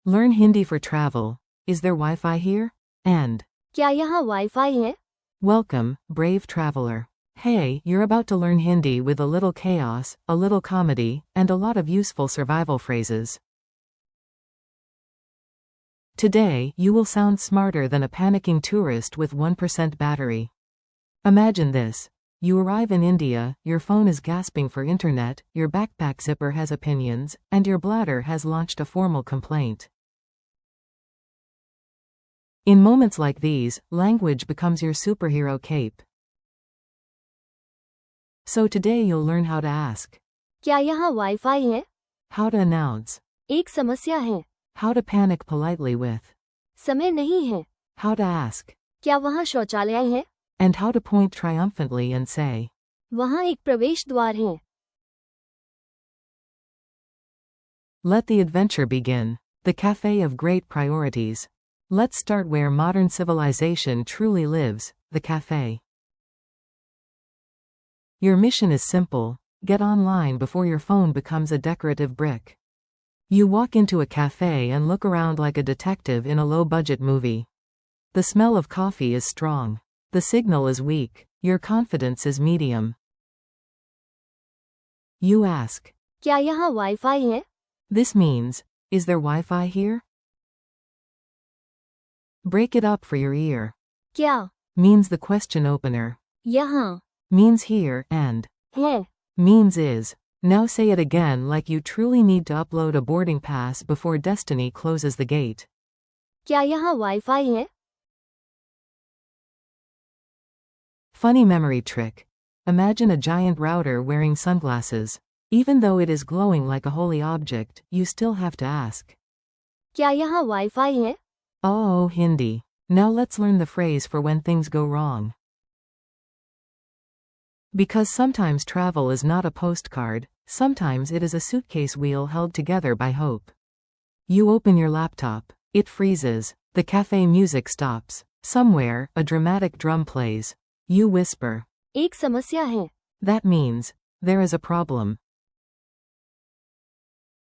Learn Hindi for travel. Is there Wi-Fi here? And क्या यहाँ wifi है? welcome, brave traveler. Hey, you're about to learn Hindi with a little chaos, a little comedy, and a lot of useful survival phrases. Today, you will sound smarter than a panicking tourist with 1% battery. Imagine this. You arrive in India, your phone is gasping for internet, your backpack zipper has opinions, and your bladder has launched a formal complaint. In moments like these, language becomes your superhero cape. So today you'll learn how to ask, क्या यहाँ wifi है? how to announce, एक समस्या है. how to panic politely with, समय नहीं है. how to ask, क्या वहाँ शौचालय है? and how to point triumphantly and say, वहाँ एक प्रवेश द्वार है. let the adventure begin. The cafe of great priorities. Let's start where modern civilization truly lives, the cafe. Your mission is simple: get online before your phone becomes a decorative brick. You walk into a cafe and look around like a detective in a low-budget movie. The smell of coffee is strong. The signal is weak. Your confidence is medium. You ask, क्या यहाँ wifi है? this means, is there Wi-Fi here? Break it up for your ear. क्या? Means the question opener. यहाँ Means here, and है. means is. Now say it again like you truly need to upload a boarding pass before destiny closes the gate. क्या यहाँ wifi है? Funny memory trick. Imagine a giant router wearing sunglasses. Even though it is glowing like a holy object, you still have to ask. क्या यहाँ wifi है? Oh, Hindi. Now let's learn the phrase for when things go wrong. Because sometimes travel is not a postcard, sometimes it is a suitcase wheel held together by hope. You open your laptop. It freezes. The cafe music stops. Somewhere, a dramatic drum plays. You whisper. एक समस्या है. That means, there is a problem.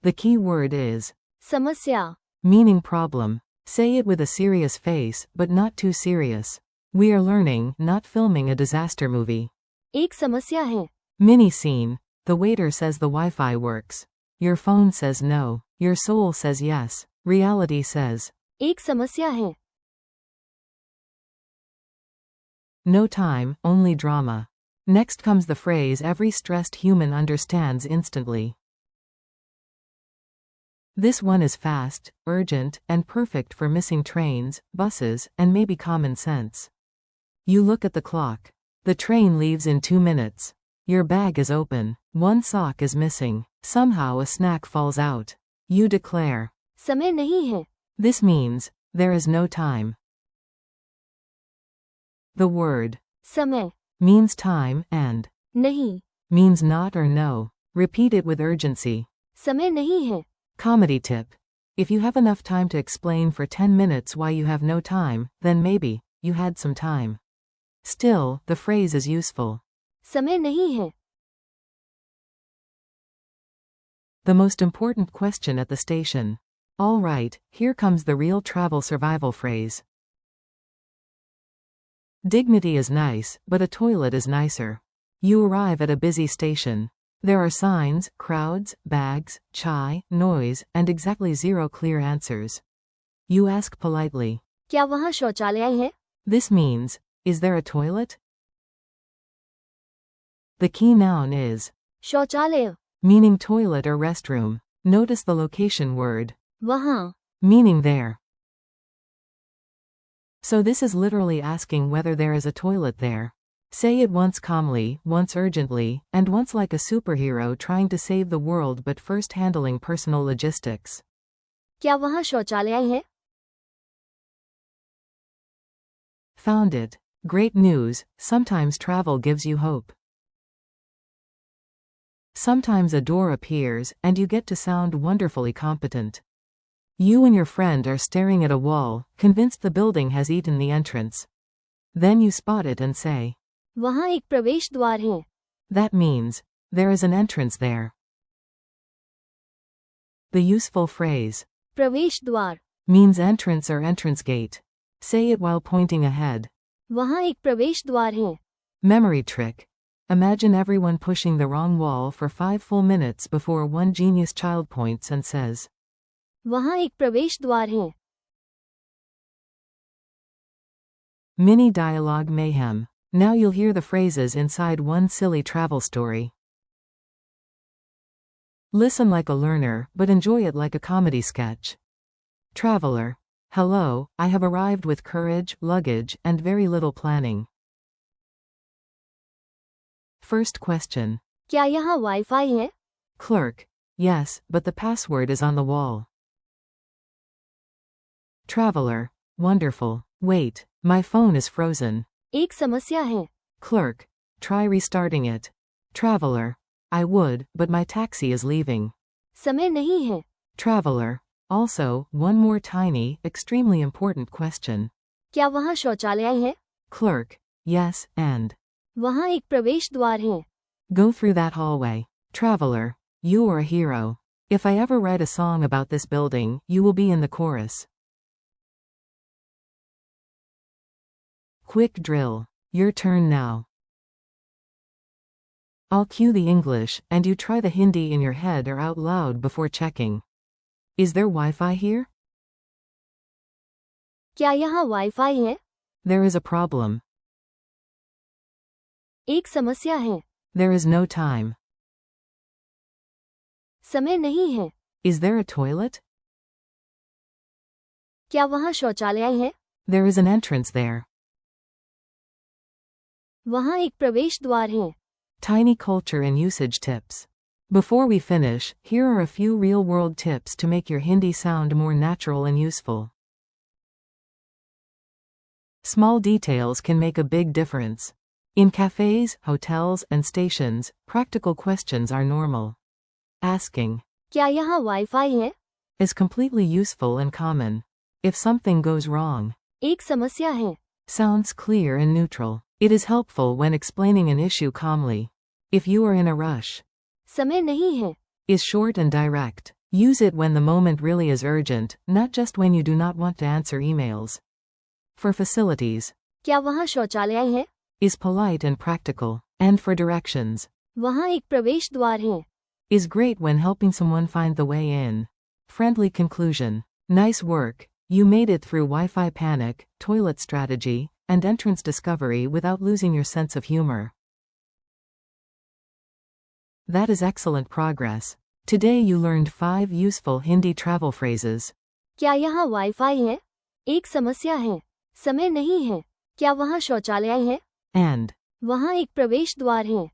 The key word is, समस्या. meaning problem. Say it with a serious face, but not too serious. We are learning, not filming a disaster movie. एक समस्या है. Mini scene. The waiter says the Wi-Fi works. Your phone says no. Your soul says yes. Reality says, एक समस्या है. no time, only drama. Next comes the phrase every stressed human understands instantly. This one is fast, urgent, and perfect for missing trains, buses, and maybe common sense. You look at the clock. The train leaves in 2 minutes. Your bag is open. One sock is missing. Somehow a snack falls out. You declare, समय नहीं है. this means, there is no time. The word समय means time and नहीं. means not or no. Repeat it with urgency. समय नहीं है. Comedy tip. If you have enough time to explain for 10 minutes why you have no time, then maybe, you had some time. Still, the phrase is useful. समय नहीं है. The most important question at the station. All right, here comes the real travel survival phrase. Dignity is nice, but a toilet is nicer. You arrive at a busy station. There are signs, crowds, bags, chai, noise, and exactly 0 clear answers. You ask politely. क्या वहाँ शौचालय है? This means, is there a toilet? The key noun is शौचालय. meaning toilet or restroom. Notice the location word, वहाँ. meaning there. So this is literally asking whether there is a toilet there. Say it once calmly, once urgently, and once like a superhero trying to save the world but first handling personal logistics. क्या वहाँ शौचालय है? Found it. Great news. Sometimes travel gives you hope. Sometimes a door appears, and you get to sound wonderfully competent. You and your friend are staring at a wall, convinced the building has eaten the entrance. Then you spot it and say, वहाँ एक प्रवेश द्वार है. that means, there is an entrance there. The useful phrase, प्रवेश द्वार. means entrance or entrance gate. Say it while pointing ahead. वहाँ एक प्रवेश द्वार है. Memory trick. Imagine everyone pushing the wrong wall for 5 full minutes before one genius child points and says, वहाँ एक प्रवेश द्वार है. Mini dialogue mayhem. Now you'll hear the phrases inside one silly travel story. Listen like a learner, but enjoy it like a comedy sketch. Traveler. Hello, I have arrived with courage, luggage, and very little planning. First question. क्या यहाँ wifi है? Clerk. Yes, but the password is on the wall. Traveler. Wonderful. Wait, my phone is frozen. एक समस्या है. Clerk. Try restarting it. Traveler. I would, but my taxi is leaving. समय नहीं है. Traveler. Also, one more tiny, extremely important question. क्या वहाँ शौचालय है? Clerk. Yes, and. वहाँ एक प्रवेश द्वार है. Go through that hallway. Traveler. You are a hero. If I ever write a song about this building, you will be in the chorus. Quick drill. Your turn now. I'll cue the English, and you try the Hindi in your head or out loud before checking. Is there Wi-Fi here? क्या यहाँ wifi है? There is a problem. एक समस्या है. There is no time. समय नहीं है. Is there a toilet? क्या वहाँ शौचालय है? There is an entrance there. वहाँ एक प्रवेश द्वार है. Tiny culture and usage tips. Before we finish, here are a few real-world tips to make your Hindi sound more natural and useful. Small details can make a big difference. In cafes, hotels, and stations, practical questions are normal. Asking, क्या यहाँ wifi है? is completely useful and common. If something goes wrong, एक समस्या है. sounds clear and neutral. It is helpful when explaining an issue calmly. If you are in a rush, समय नहीं है. is short and direct. Use it when the moment really is urgent, not just when you do not want to answer emails. For facilities, क्या वहाँ शौचालय है? is polite and practical. And for directions, वहाँ एक प्रवेश द्वार है. is great when helping someone find the way in. Friendly conclusion. Nice work. You made it through Wi-Fi panic, toilet strategy, and entrance discovery without losing your sense of humor. That is excellent progress. Today you learned 5 useful Hindi travel phrases. क्या यहाँ wifi है? एक समस्या है. समय नहीं है. क्या वहाँ शौचालय है? And, वहाँ एक प्रवेश द्वार है.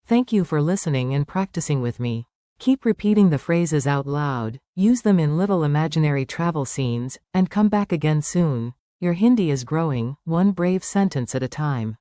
thank you for listening and practicing with me. Keep repeating the phrases out loud, use them in little imaginary travel scenes, and come back again soon. Your Hindi is growing, one brave sentence at a time.